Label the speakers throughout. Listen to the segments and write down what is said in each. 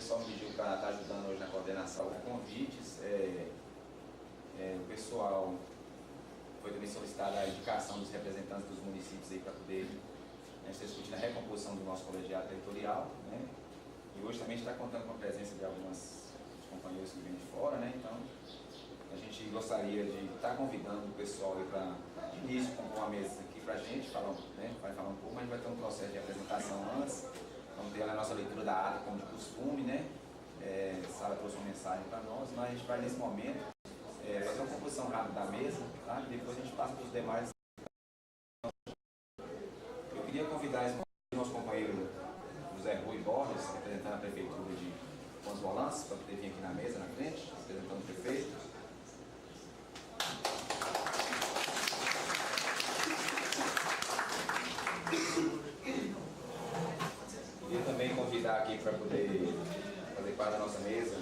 Speaker 1: pessoal me pediu para estar ajudando hoje na coordenação de convites. O pessoal foi também solicitada a indicação dos representantes dos municípios aí para poder estar discutindo a recomposição do nosso colegiado territorial, né? E hoje também a gente está contando com a presença de alguns companheiros que vêm de fora, né? Então a gente gostaria de estar convidando o pessoal aí para, de início, compor uma mesa aqui para a gente, vai falar um pouco, mas a gente vai ter um processo de apresentação antes. Vamos ter a nossa leitura da ata como de costume, né? Sara trouxe uma mensagem para nós, mas a gente vai nesse momento fazer uma composição rápida da mesa, tá? E depois a gente passa para os demais. Eu queria convidar o nosso companheiro José Rui Borges, representando a Prefeitura de Pontes Volantes, para poder vir aqui na mesa, na frente, representando o prefeito. Queria também convidar aqui para poder fazer parte da nossa mesa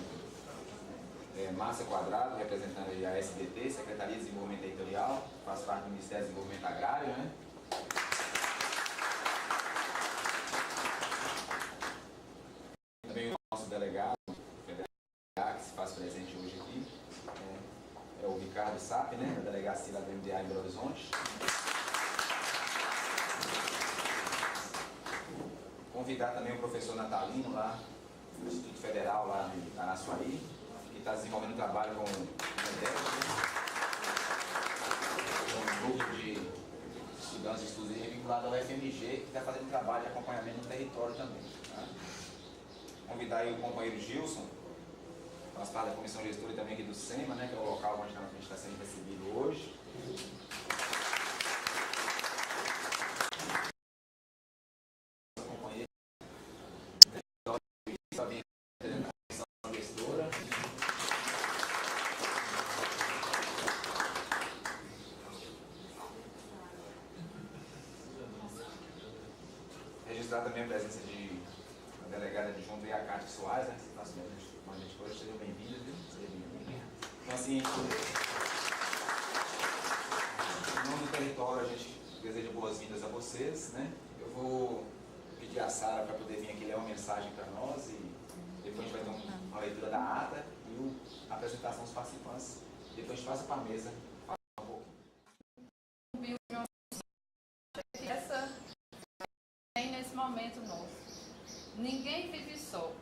Speaker 1: Márcia Quadrado, representando a SDT, Secretaria de Desenvolvimento Territorial, faz parte do Ministério do Desenvolvimento Agrário, né? Também o nosso delegado federal, que se faz presente hoje aqui, é o Ricardo Sapp, né, da delegacia lá do MDA em Belo Horizonte. Convidar também o professor Natalino, lá do Instituto Federal, lá em Araçuaí, que está desenvolvendo um trabalho com um grupo de estudantes de estudos vinculados ao FMG, que está fazendo trabalho de acompanhamento no território também. Tá? Convidar aí o companheiro Gilson, faz parte da comissão gestora também aqui do SEMA, né, que é o local onde a gente está sendo recebido hoje. Registrar também a presença da delegada adjunta e a Cátia Soares, né, que está com a gente hoje. Sejam bem-vindas, viu? Sejam bem-vindas. Então, assim, em nome do território, a gente deseja boas-vindas a vocês, né? Eu vou pedir a Sara para poder vir aqui ler uma mensagem para nós e depois a gente vai ter uma leitura da ata e a apresentação dos participantes. Depois a gente passa para a mesa.
Speaker 2: Ninguém vive só,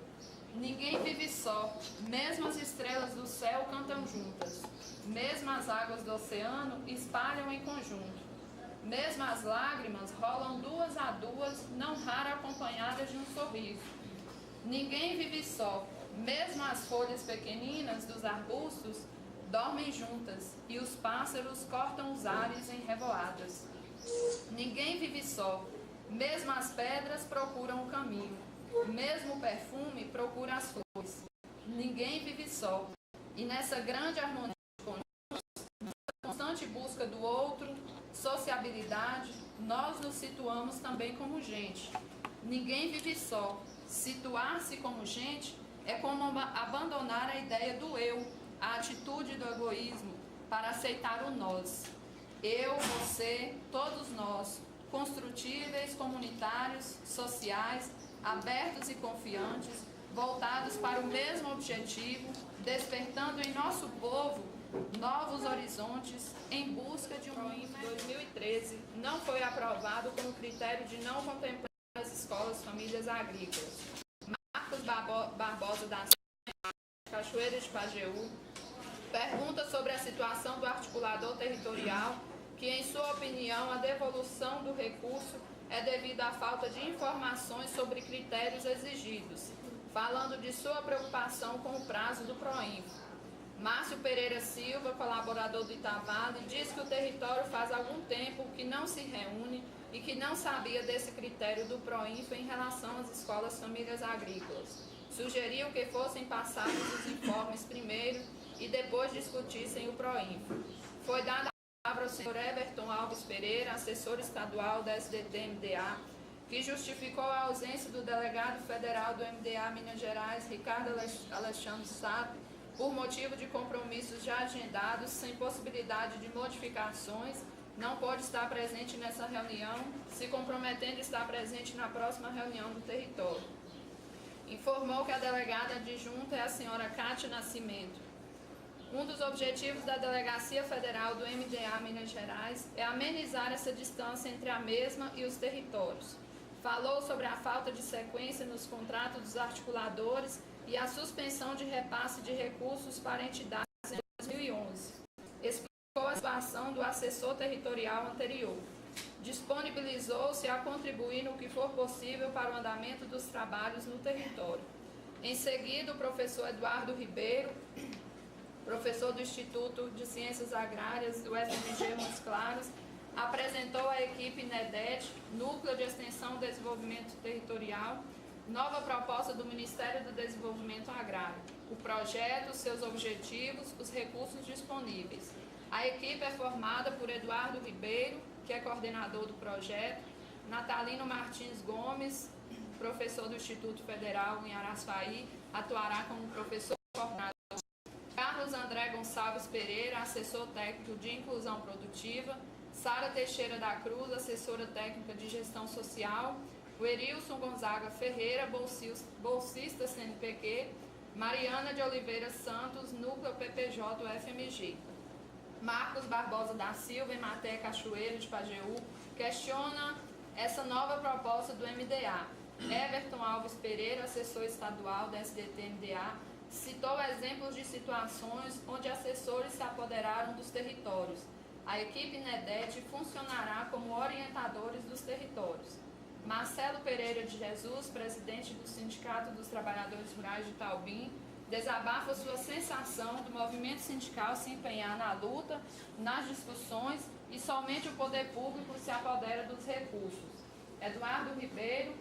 Speaker 2: ninguém vive só, mesmo as estrelas do céu cantam juntas, mesmo as águas do oceano espalham em conjunto, mesmo as lágrimas rolam duas a duas, não raro acompanhadas de um sorriso. Ninguém vive só, mesmo as folhas pequeninas dos arbustos dormem juntas e os pássaros cortam os ares em revoadas. Ninguém vive só, mesmo as pedras procuram o caminho. Mesmo o perfume procura as flores. Ninguém vive só. E nessa grande harmonia de conjuntos, nessa constante busca do outro, sociabilidade, nós nos situamos também como gente. Ninguém vive só. Situar-se como gente é como abandonar a ideia do eu, a atitude do egoísmo, para aceitar o nós. Eu, você, todos nós, construtíveis, comunitários, sociais, abertos e confiantes, voltados para o mesmo objetivo, despertando em nosso povo novos horizontes em busca de um PROINFA. 2013 não foi aprovado com o critério de não contemplar as escolas famílias agrícolas. Marcos Barbosa da Cachoeira de Pajeú pergunta sobre a situação do articulador territorial, que em sua opinião a devolução do recurso é devido à falta de informações sobre critérios exigidos, falando de sua preocupação com o prazo do PROINFA. Márcio Pereira Silva, colaborador do Itavale, diz que o território faz algum tempo que não se reúne e que não sabia desse critério do PROINFA em relação às escolas famílias agrícolas. Sugeriu que fossem passados os informes primeiro e depois discutissem o PROINFA. Foi dada palavra ao senhor Everton Alves Pereira, assessor estadual da SDT-MDA, que justificou a ausência do delegado federal do MDA Minas Gerais, Ricardo Alexandre Sapp, por motivo de compromissos já agendados, sem possibilidade de modificações, não pode estar presente nessa reunião, se comprometendo a estar presente na próxima reunião do território. Informou informou que a delegada adjunta é a senhora Cátia Nascimento. Um dos objetivos da Delegacia Federal do MDA Minas Gerais é amenizar essa distância entre a mesma e os territórios. Falou sobre a falta de sequência nos contratos dos articuladores e a suspensão de repasse de recursos para entidades em 2011. Explicou a situação do assessor territorial anterior. Disponibilizou-se a contribuir no que for possível para o andamento dos trabalhos no território. Em seguida, o professor Eduardo Ribeiro, professor do Instituto de Ciências Agrárias do FMG Montes Claros, apresentou à equipe NEDET, Núcleo de Extensão e Desenvolvimento Territorial, nova proposta do Ministério do Desenvolvimento Agrário, o projeto, seus objetivos, os recursos disponíveis. A equipe é formada por Eduardo Ribeiro, que é coordenador do projeto, Natalino Martins Gomes, professor do Instituto Federal em Araçuaí, atuará como professor coordenador. Carlos André Gonçalves Pereira, assessor técnico de inclusão produtiva, Sara Teixeira da Cruz, assessora técnica de gestão social, o Erilson Gonzaga Ferreira, bolsista CNPq, Mariana de Oliveira Santos, núcleo PPJ UFMG. Marcos Barbosa da Silva, Ematé Cachoeiro de Pajeú, questiona essa nova proposta do MDA. Everton Alves Pereira, assessor estadual da SDT-MDA, citou exemplos de situações onde assessores se apoderaram dos territórios. A equipe NEDET funcionará como orientadores dos territórios. Marcelo Pereira de Jesus, presidente do Sindicato dos Trabalhadores Rurais de Taubim, desabafa sua sensação do movimento sindical se empenhar na luta, nas discussões e somente o poder público se apodera dos recursos. Eduardo Ribeiro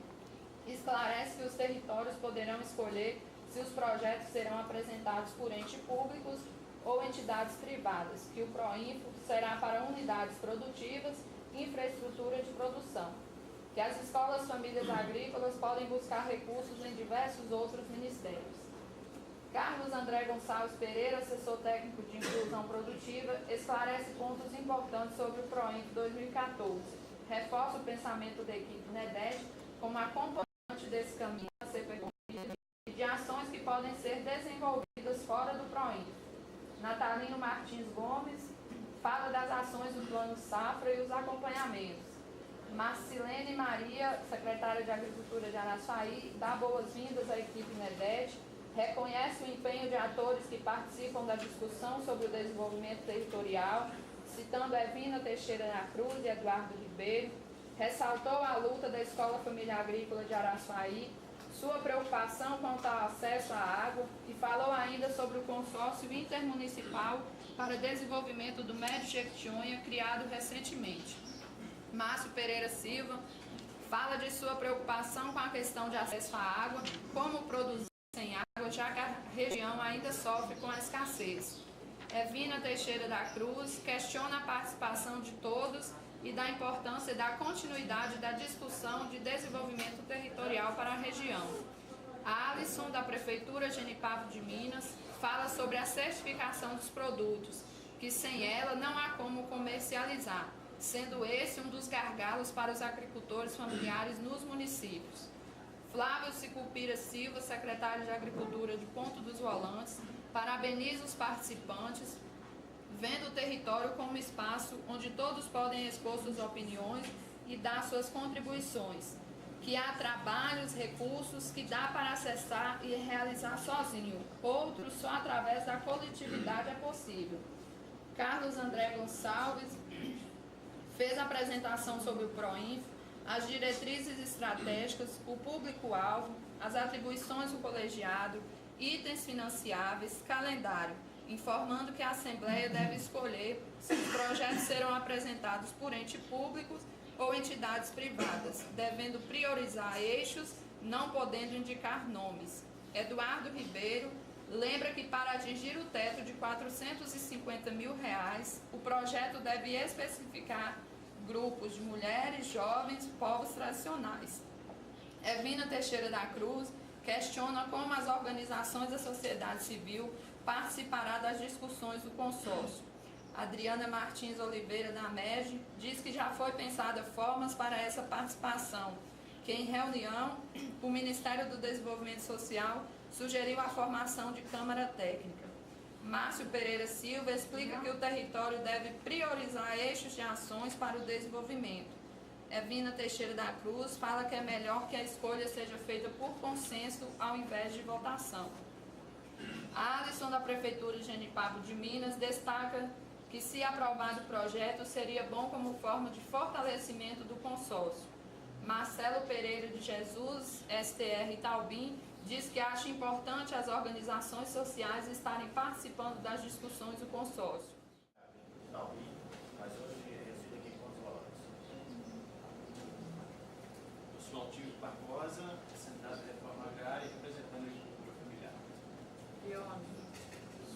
Speaker 2: esclarece que os territórios poderão escolher se os projetos serão apresentados por entes públicos ou entidades privadas, que o PROINFO será para unidades produtivas e infraestrutura de produção, que as escolas famílias agrícolas podem buscar recursos em diversos outros ministérios. Carlos André Gonçalves Pereira, assessor técnico de inclusão produtiva, esclarece pontos importantes sobre o PROINFO 2014. Reforça o pensamento da equipe NEDET como acompanhante desse caminho a ser percorrido e de ações que podem ser desenvolvidas fora do PROINFO. Natalino Martins Gomes fala das ações do Plano Safra e os acompanhamentos. Marcilene Maria, secretária de Agricultura de Araçuaí, dá boas-vindas à equipe NEDET, reconhece o empenho de atores que participam da discussão sobre o desenvolvimento territorial, citando Evina Teixeira da Cruz e Eduardo Ribeiro, ressaltou a luta da Escola Família Agrícola de Araçuaí, sua preocupação quanto ao acesso à água e falou ainda sobre o consórcio intermunicipal para desenvolvimento do Médio Jequitinhonha, criado recentemente. Márcio Pereira Silva fala de sua preocupação com a questão de acesso à água, como produzir sem água, já que a região ainda sofre com a escassez. Evina Teixeira da Cruz questiona a participação de todos e da importância da continuidade da discussão de desenvolvimento territorial para a região. A Alisson, da Prefeitura Genipapo de Minas, fala sobre a certificação dos produtos, que sem ela não há como comercializar, sendo esse um dos gargalos para os agricultores familiares nos municípios. Flávio Sicupira Silva, secretário de Agricultura de Ponto dos Volantes, parabeniza os participantes, vendo o território como espaço onde todos podem expor suas opiniões e dar suas contribuições, que há trabalhos, recursos que dá para acessar e realizar sozinho, outros só através da coletividade é possível. Carlos André Gonçalves fez a apresentação sobre o PROINFO, as diretrizes estratégicas, o público-alvo, as atribuições do colegiado, itens financiáveis, calendário, informando que a Assembleia deve escolher se os projetos serão apresentados por entes públicos ou entidades privadas, devendo priorizar eixos, não podendo indicar nomes. Eduardo Ribeiro lembra que para atingir o teto de R$ 450 mil, o projeto deve especificar grupos de mulheres, jovens, povos tradicionais. Evina Teixeira da Cruz questiona como as organizações da sociedade civil participará das discussões do consórcio. Adriana Martins Oliveira, da MEG, diz que já foi pensada formas para essa participação, que em reunião o Ministério do Desenvolvimento Social sugeriu a formação de Câmara Técnica. Márcio Pereira Silva explica que o território deve priorizar eixos de ações para o desenvolvimento. Evina Teixeira da Cruz fala que é melhor que a escolha seja feita por consenso ao invés de votação. A Alisson da Prefeitura de Genipapo de Minas destaca que, se aprovado o projeto, seria bom como forma de fortalecimento do consórcio. Marcelo Pereira de Jesus, STR Itaubim, diz que acha importante as organizações sociais estarem participando das discussões do consórcio.
Speaker 3: Itaubim, mas hoje resido aqui em Pontos Volantes. Eu sou Altivo Barbosa, assentado de Reforma Agrária e representando a agricultura familiar.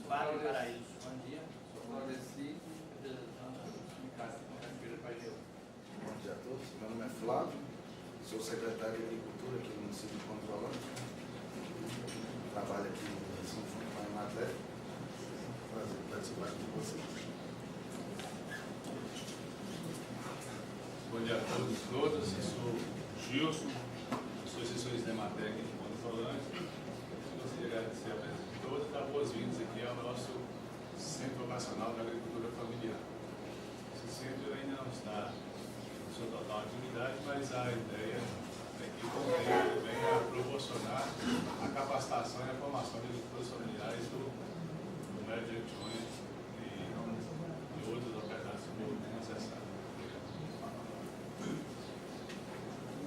Speaker 3: Vale Paraíso. Bom dia.
Speaker 4: Sou Claudeci, representando a Casa com Caipira Pajeu.
Speaker 5: Bom dia a todos, meu nome é Flávio, sou secretário de Agricultura aqui no município de Pontos Volantes. Trabalho aqui no Recinto junto com a Emater. Prazer participar aqui com vocês.
Speaker 4: Bom dia a todos e todas, eu sou Gilson, sou assessor da Emater aqui de Pontos Volantes. Gostaria de agradecer a presença de todos e dar boas-vindas aqui ao nosso Centro Vocacional da Agricultura Familiar. Esse centro ainda não está em sua total atividade, mas a ideia é que com ele venha a proporcionar a capacitação e a formação de agricultores familiares do Médio de Antônio e outras localidades que for necessário.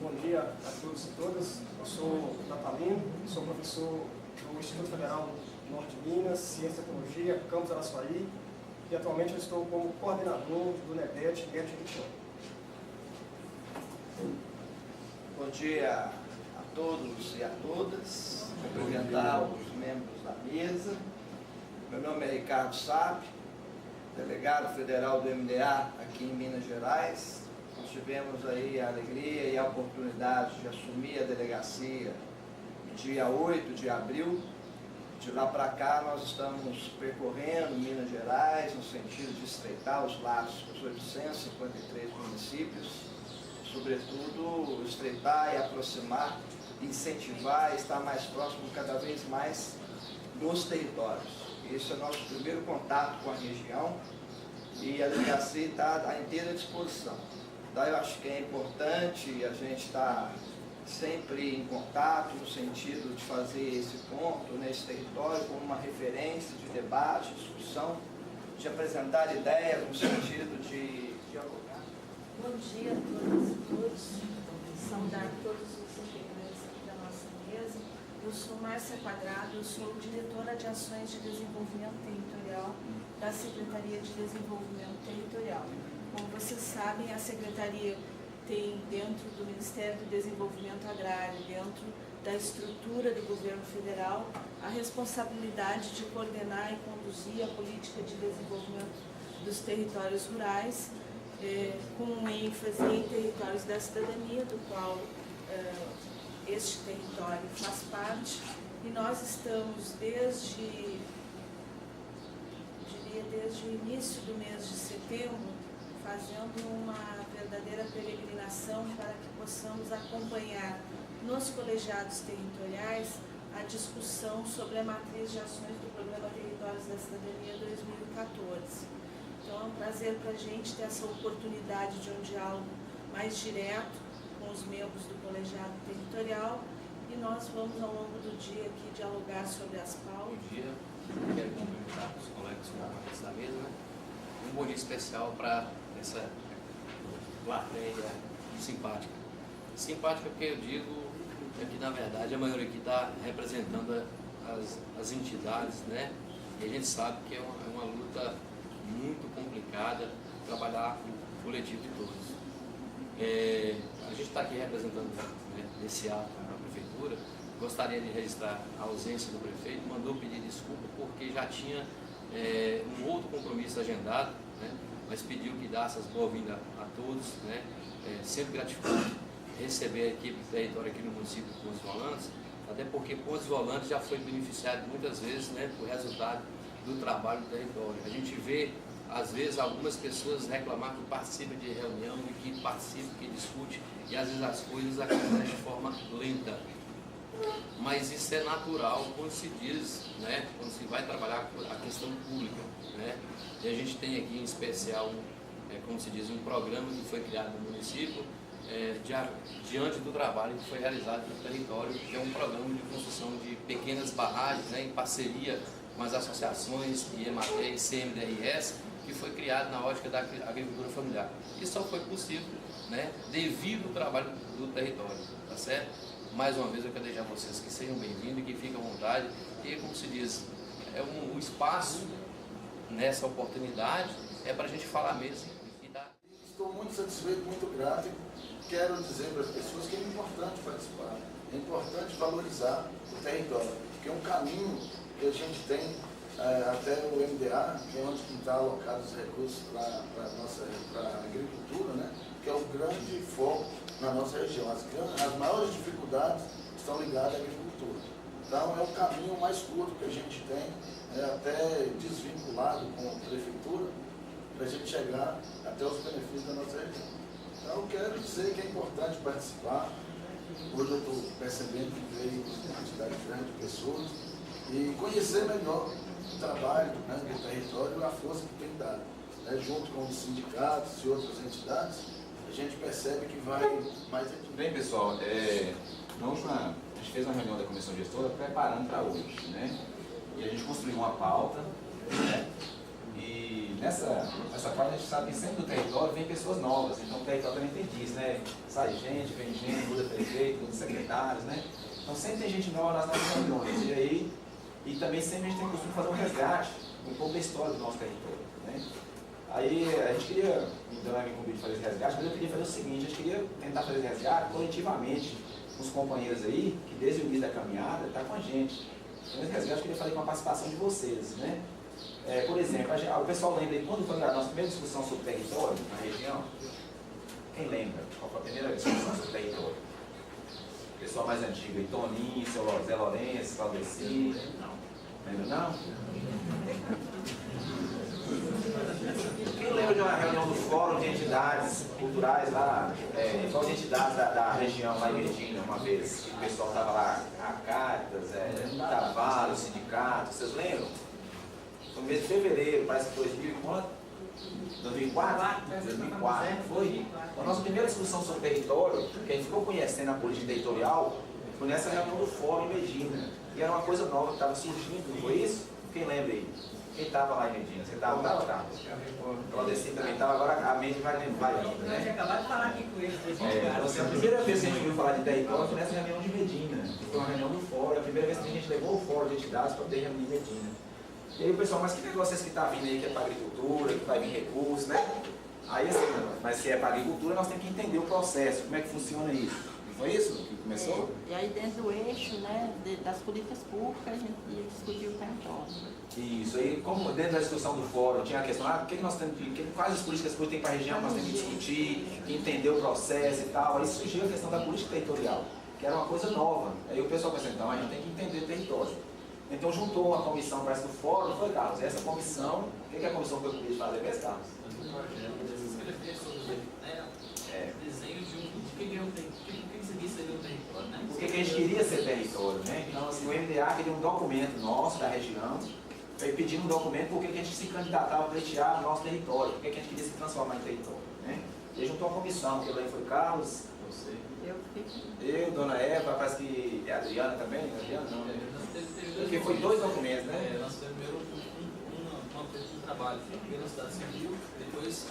Speaker 6: Bom dia a todos e todas. Eu sou Natalino, sou professor do Instituto Federal do Norte de Minas, Ciência e Tecnologia, Campus Araçuaí, e atualmente eu estou como coordenador do NEDET, Neto Jequitinhonha.
Speaker 7: Bom dia a todos e a todas, cumprimentar os membros da mesa. Meu nome é Ricardo Sapp, delegado federal do MDA aqui em Minas Gerais. Nós tivemos aí a alegria e a oportunidade de assumir a delegacia no dia 8 de abril. De lá para cá nós estamos percorrendo Minas Gerais no sentido de estreitar os laços com os 853 municípios, sobretudo estreitar e aproximar, incentivar e estar mais próximo cada vez mais dos territórios. Esse é o nosso primeiro contato com a região e a delegacia está à inteira disposição. Então eu acho que é importante a gente estar sempre em contato no sentido de fazer esse ponto nesse território como uma referência de debate, discussão, de apresentar ideias no sentido de dialogar.
Speaker 8: Bom dia a todas e todos, saudar todos os integrantes aqui da nossa mesa. Eu sou Márcia Quadrado, eu sou diretora de Ações de Desenvolvimento Territorial da Secretaria de Desenvolvimento Territorial. Como vocês sabem, a Secretaria tem dentro do Ministério do Desenvolvimento Agrário, dentro da estrutura do governo federal, a responsabilidade de coordenar e conduzir a política de desenvolvimento dos territórios rurais, com ênfase em territórios da cidadania, do qual este território faz parte, e nós estamos desde o início do mês de setembro fazendo uma verdadeira peregrinação para que possamos acompanhar nos colegiados territoriais a discussão sobre a matriz de ações do Programa Territórios da Cidadania 2014. Então é um prazer para a gente ter essa oportunidade de um diálogo mais direto com os membros do colegiado territorial e nós vamos ao longo do dia aqui dialogar sobre as pautas.
Speaker 9: Bom dia, quero cumprimentar os colegas componentes da mesa, né? Um bom dia especial para essa plateia simpática. Simpática porque eu digo que na verdade a maioria aqui está representando as entidades, né? E a gente sabe que é uma luta muito complicada trabalhar com o coletivo de todos. A gente está aqui representando, né, nesse ato a prefeitura. Gostaria de registrar a ausência do prefeito, mandou pedir desculpa porque já tinha um outro compromisso agendado, né, mas pediu que desse as boas-vindas a todos, né, sempre gratificante receber a equipe do território aqui no município de Pontos Volantes, até porque Pontos Volantes já foi beneficiado muitas vezes, né, por resultado do trabalho do território. A gente vê às vezes, algumas pessoas reclamar que participa de reunião, e que participa, que discute, e às vezes as coisas acontecem de forma lenta. Mas isso é natural quando se diz, né, quando se vai trabalhar a questão pública, né? E a gente tem aqui em especial, como se diz, um programa que foi criado no município, diante do trabalho que foi realizado no território, que é um programa de construção de pequenas barragens, né, em parceria com as associações IEMATE e CMDRS, que foi criado na ótica da agricultura familiar. Isso só foi possível, né, devido ao trabalho do território, tá certo? Mais uma vez eu quero deixar vocês que sejam bem-vindos e que fiquem à vontade, e como se diz, um espaço nessa oportunidade para a gente falar mesmo e dar.
Speaker 5: Estou muito satisfeito, muito grato. Quero dizer para as pessoas que é importante participar, é importante valorizar o território, porque é um caminho que a gente tem até o MDA, que é onde está alocado os recursos para a agricultura, né? Que é o grande foco na nossa região. As maiores dificuldades estão ligadas à agricultura. Então é o caminho mais curto que a gente tem, até desvinculado com a prefeitura, para a gente chegar até os benefícios da nossa região. Então eu quero dizer que é importante participar. Hoje eu estou percebendo que veio uma quantidade grande de pessoas e conhecer melhor o trabalho, né, do território e a força que tem dado. Junto com os sindicatos e outras entidades, a gente percebe que vai mais adiante.
Speaker 1: Bem, pessoal, na última, a gente fez uma reunião da comissão gestora preparando para hoje, né? E a gente construiu uma pauta, né? E nessa pauta a gente sabe que sempre do território vem pessoas novas, então o território também tem disso, né? Sai gente, vem gente, muda prefeito, muda secretários, né? Então sempre tem gente nova nas nossas reuniões. E também sempre a gente tem o costume de fazer um resgate, um pouco da história do nosso território, né? Aí a gente queria, então, me convite fazer esse resgate, mas eu queria fazer o seguinte, a gente queria tentar fazer esse resgate coletivamente, com os companheiros aí, que desde o início da caminhada estão com a gente. Então esse resgate eu queria fazer com a participação de vocês, né? Por exemplo, o pessoal lembra aí, quando foi a nossa primeira discussão sobre território na região? Quem lembra? Qual foi a primeira discussão sobre território? O pessoal mais antigo aí, Toninho, seu Zé Lourenço, Valdeci. Lembra não? Quem lembra de uma reunião do Fórum de Entidades Culturais lá, Fórum de Entidades da região lá em Medina, uma vez, que o pessoal estava lá, a Caritas, Tavares, sindicato, vocês lembram? Foi no mês de fevereiro, parece que 2004, foi. A nossa primeira discussão sobre território, que a gente ficou conhecendo a política territorial, foi nessa reunião do Fórum em Medina. E era uma coisa nova que estava surgindo, não foi isso? Quem lembra aí? Quem estava lá em Medina? Você estava? Estava. O Claudeci também estava, agora a mente vai vindo, né?
Speaker 3: Eu acabado de falar aqui com ele.
Speaker 1: A primeira vez que a gente ouviu falar de território foi nessa reunião de Medina. Foi uma reunião do Fórum, a primeira vez que a gente levou o Fórum de Entidades para ter reunião em Medina. E aí o pessoal, mas que negócio é esse que está vindo aí, que é para agricultura, que vai vir recursos, né? Aí assim, mas se é para agricultura, nós temos que entender o processo, como é que funciona isso. Foi isso que começou?
Speaker 10: E aí dentro do eixo, né, das políticas públicas, a gente ia discutir o território.
Speaker 1: Isso, aí como dentro da discussão do fórum tinha a questão, o que nós temos, quais as políticas públicas tem para a região, nós temos que discutir, entender o processo e tal. Aí surgiu a questão da política territorial, que era uma coisa nova. Aí o pessoal pensou, então a gente tem que entender o território. Então juntou uma comissão para esse fórum, foi, Carlos, essa comissão, o que a comissão foi podia fazer com esse Carlos?
Speaker 3: Desenho de o que seria o território, né?
Speaker 1: O que a gente queria ser território, né? Então assim, o MDA queria um documento nosso da região, pedindo um documento porque a gente se candidatava a pleitear o nosso território, porque a gente queria se transformar em território, né? E aí juntou uma comissão, que aí foi Carlos, eu, Dona Eva, parece que é a Adriana também, Adriana não, né? Porque foi 2 documentos, né?
Speaker 3: Nós temos primeiro um trabalho, primeiro na cidade civil, depois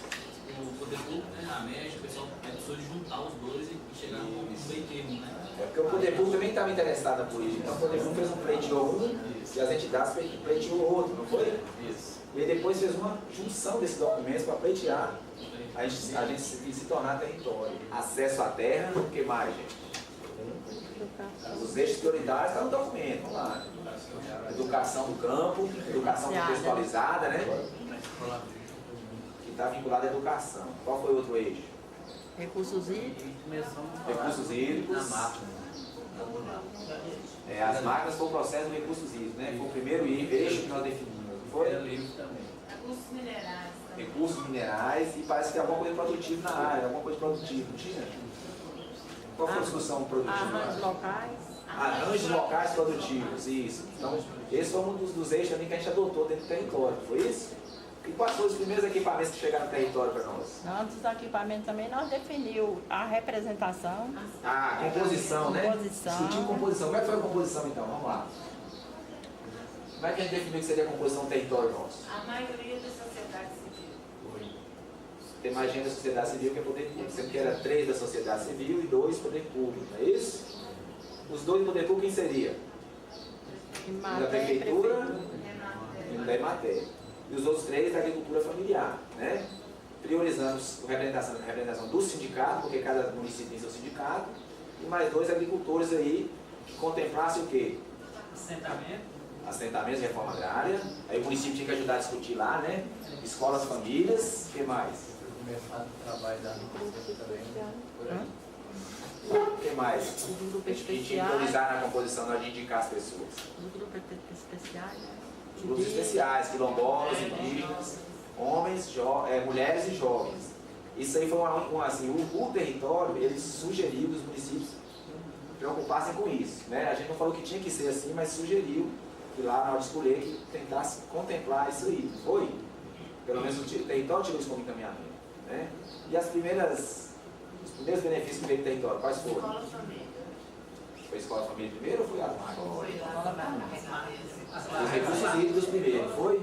Speaker 3: o poder público, né, a MEG, o pessoal precisou juntar os dois e chegar num meio termo, né?
Speaker 1: Porque o poder público também estava interessado na política, então o poder público fez um pleiteou um e as entidades pleiteou o outro, não foi?
Speaker 3: Isso.
Speaker 1: E aí depois fez uma junção desses documentos para pleitear a gente se tornar território. Acesso à terra, o que mais, gente? Os eixos prioritários estão no documento, vamos lá. Educação do campo, educação contextualizada, né? Que está vinculada à educação. Qual foi o outro eixo?
Speaker 10: Recursos hídricos.
Speaker 1: Recursos hídricos. As máquinas foi o processo de recursos hídricos, né? Foi o primeiro eixo que nós definimos, não foi?
Speaker 3: Era livre também.
Speaker 8: Recursos minerais. Também.
Speaker 1: Recursos minerais e parece que tem alguma coisa produtiva na área, alguma coisa produtiva, não tinha? Qual foi a discussão produtiva?
Speaker 10: Arranjos locais.
Speaker 1: Arranjos locais produtivos, isso. Então, esse foi um dos eixos também que a gente adotou dentro do território, foi isso? E quais foram os primeiros equipamentos que chegaram no território para nós?
Speaker 10: Antes dos equipamentos também nós definimos a representação.
Speaker 1: A composição, né?
Speaker 10: Composição.
Speaker 1: Discutir composição. Como é que foi a composição então? Vamos lá. Como é que a gente definiu que seria a composição do território nosso?
Speaker 8: A maioria da sociedade civil.
Speaker 1: Tem mais gente da sociedade civil que é poder público. Sendo que era 3 da sociedade civil e 2 poder público, não é isso? Os 2 do poder público quem seria? Da prefeitura e da Emater. E os outros 3 da agricultura familiar, né? Priorizando a representação do sindicato, porque cada município tem seu sindicato, e mais 2 agricultores aí que contemplassem o quê? Assentamentos, reforma agrária. Aí o município tinha que ajudar a discutir lá, né? Escolas, famílias, o que mais?
Speaker 3: Começar o trabalho da agricultura também.
Speaker 1: O que mais? A gente tinha que priorizar na composição na hora de indicar as pessoas.
Speaker 10: Os grupos especiais, né?
Speaker 1: Os grupos especiais, quilombolas, indígenas, homens, mulheres e jovens. Isso aí foi assim, o território, ele sugeriu que os municípios preocupassem com isso, né? A gente não falou que tinha que ser assim, mas sugeriu que lá na hora de escolher que tentasse contemplar isso aí, não foi? Pelo menos o território tirou isso como encaminhamento, né? E os primeiros benefícios que veio do território, quais foram?
Speaker 8: Escola família.
Speaker 1: Foi a escola família primeiro ou foi a máquina?
Speaker 8: Foi a
Speaker 1: Os recursos hídricos primeiro, foi?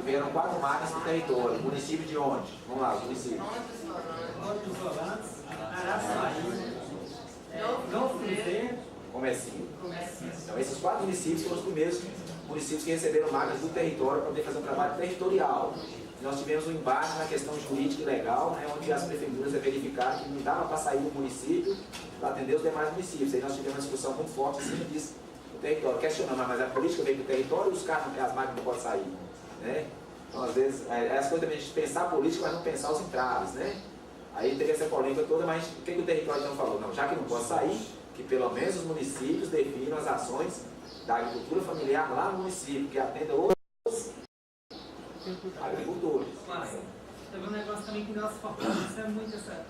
Speaker 1: Vieram 4 máquinas no território. Município de onde? Vamos lá, os municípios.
Speaker 11: Outros Volantes, Araçuaí, Novo Cruzeiro,
Speaker 1: Comecinho. Então esses 4 municípios foram os primeiros municípios que receberam máquinas do território para poder fazer um trabalho territorial. Nós tivemos um embate na questão jurídica e legal, né, onde as prefeituras verificaram que não dava para sair do município para atender os demais municípios. Aí nós tivemos uma discussão muito forte em cima disso no território. Questionando, mas a política veio do território e as máquinas não podem sair. Né? Então, às vezes, as coisas também a gente pensar a política, mas não pensar os entraves. Né? Aí teve essa polêmica toda, mas o que o território não falou? Não, já que não pode sair, que pelo menos os municípios definam as ações da agricultura familiar lá no município, que atenda outros agricultores.
Speaker 11: Mas teve um negócio também que nós fortalecemos muito essa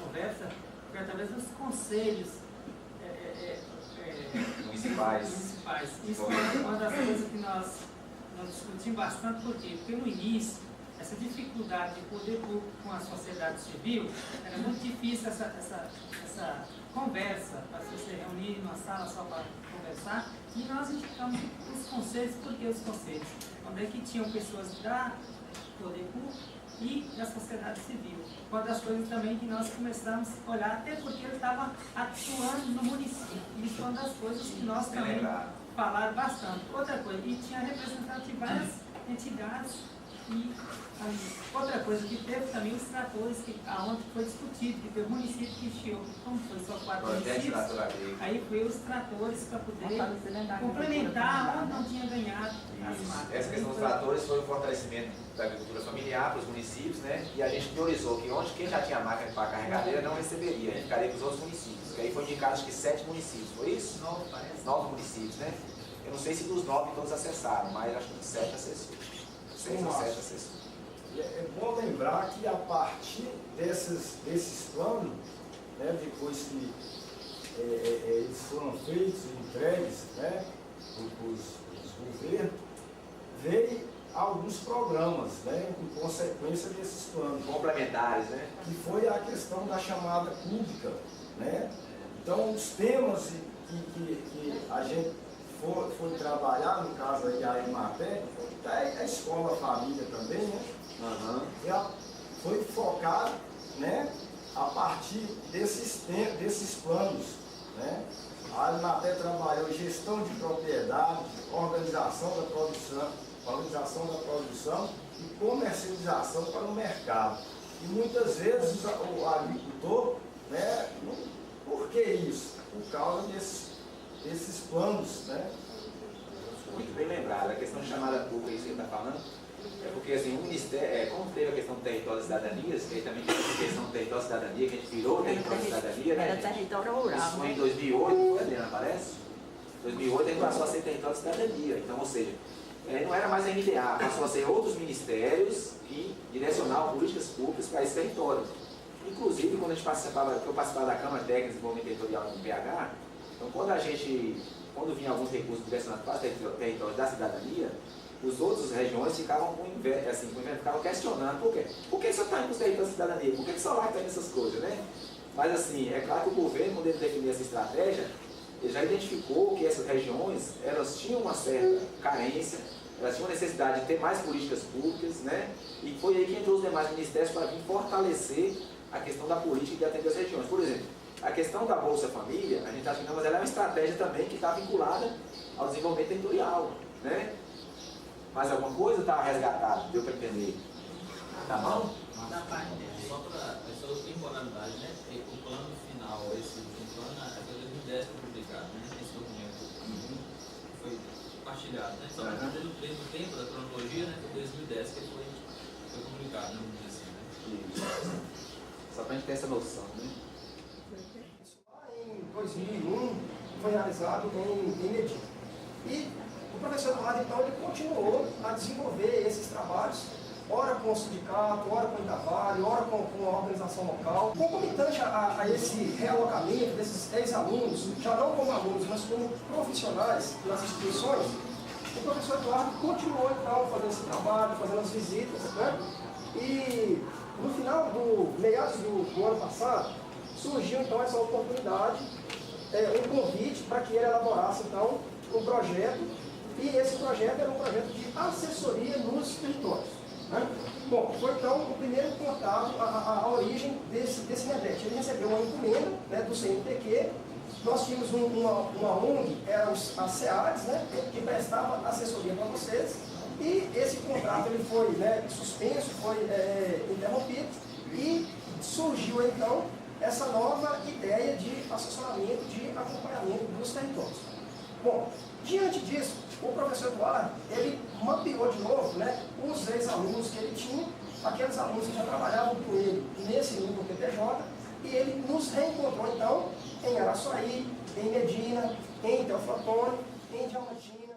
Speaker 11: conversa, porque através dos conselhos
Speaker 1: municipais.
Speaker 11: Isso é uma das coisas que nós discutimos bastante, por quê? Porque no início, essa dificuldade de poder público com a sociedade civil, era muito difícil essa conversa, para você reunir numa sala só para conversar, e nós indicamos os conselhos. Por que os conselhos? Onde é que tinham pessoas da poder público e da sociedade civil. Uma das coisas também que nós começamos a olhar, até porque ele estava atuando no município. Isso foi uma das coisas que nós também falaram bastante. Outra coisa, e tinha representante de várias entidades. E outra coisa que teve também os tratores, aonde foi discutido, que teve município que encheu, como foi só 4 municípios, aí foi os tratores para poder complementar onde não tinha ganhado as máquinas.
Speaker 1: Essa questão dos tratores foi o fortalecimento da agricultura familiar para os municípios, né? E a gente priorizou que onde quem já tinha máquina para carregadeira não receberia, a gente ficaria com os outros municípios. Que aí foi indicado acho que 7 municípios, foi isso? 9 municípios, né? Eu não sei se dos 9 todos acessaram, mas acho que 7 acessou. 6 ou 7 acessou.
Speaker 12: É bom lembrar que a partir desses planos, né, depois que eles foram feitos e entregues, né, os governos, veio alguns programas, né, em consequência desses planos.
Speaker 1: Complementares, né?
Speaker 12: Que foi a questão da chamada pública, né? Então, os temas que a gente foi trabalhar, no caso aí a Emater, a escola família também, né? Foi focado, né, a partir desses planos, né? A Emater trabalhou gestão de propriedade, organização da produção e comercialização para o mercado. E muitas vezes o agricultor, né, por que isso? Por causa desses planos, né?
Speaker 1: Muito bem lembrado, a questão de chamada pública, isso que ele está falando, é porque assim, o Ministério, como teve a questão do território e cidadania, que aí também teve a questão do território e cidadania, que a gente virou o território e cidadania, né?
Speaker 10: Era território rural.
Speaker 1: Isso foi em 2008, Adriana, parece? 2008 ele passou a ser território e cidadania, então, ou seja, não era mais a MDA, passou a ser outros ministérios e direcionar políticas públicas para esse território. Inclusive, quando eu participava da Câmara Técnica de Desenvolvimento Territorial no PH, então quando vinha alguns recursos direcionados para o território da cidadania, os outros regiões ficavam ficavam questionando por quê? Por que você está indo para os territórios da cidadania? Por que você lá está indo nessas coisas, né? Mas assim, é claro que o governo, quando ele definiu essa estratégia, ele já identificou que essas regiões, elas tinham uma certa carência, elas tinham necessidade de ter mais políticas públicas, né? E foi aí que entrou os demais ministérios para vir fortalecer a questão da política de atender as regiões. Por exemplo, a questão da Bolsa Família, a gente acha que não, mas ela é uma estratégia também que está vinculada ao desenvolvimento territorial, né? Mais alguma coisa está resgatado? Deu para entender? Tá bom?
Speaker 3: Só para essa temporalidade, né? O plano final, esse plano, até 2010 foi publicado, né? Esse documento foi compartilhado, né? Só para dizer no tempo da cronologia, né? Foi 2010 que foi publicado, né? Vamos dizer assim, né?
Speaker 1: Só para a gente ter essa noção, né?
Speaker 6: Em 2001 foi realizado em Medina. E o professor Eduardo, então, ele continuou a desenvolver esses trabalhos, ora com o sindicato, ora com o Itavalho, ora com a organização local. Concomitante a esse realocamento desses ex-alunos, já não como alunos, mas como profissionais nas instituições, o professor Eduardo continuou, então, fazendo esse trabalho, fazendo as visitas, né? E no final meados do ano passado, surgiu, então, essa oportunidade, um convite para que ele elaborasse, então, um projeto. E esse projeto era um projeto de assessoria nos territórios, né? Bom, foi então o primeiro contato, a origem desse REDET. Ele recebeu uma encomenda, né, do CNPq. Nós tínhamos uma ONG, eram as SEADs, né, que prestava assessoria para vocês. E esse contrato ele foi, né, suspenso, foi interrompido. E surgiu então essa nova ideia de assessoramento, de acompanhamento dos territórios. Bom, diante disso, o professor Eduardo, ele mapeou de novo, né, os ex-alunos que ele tinha, aqueles alunos que já trabalhavam com ele nesse nível PPJ, e ele nos reencontrou, então, em Araçuaí, em Medina, em Teoflotone, em Diamantina,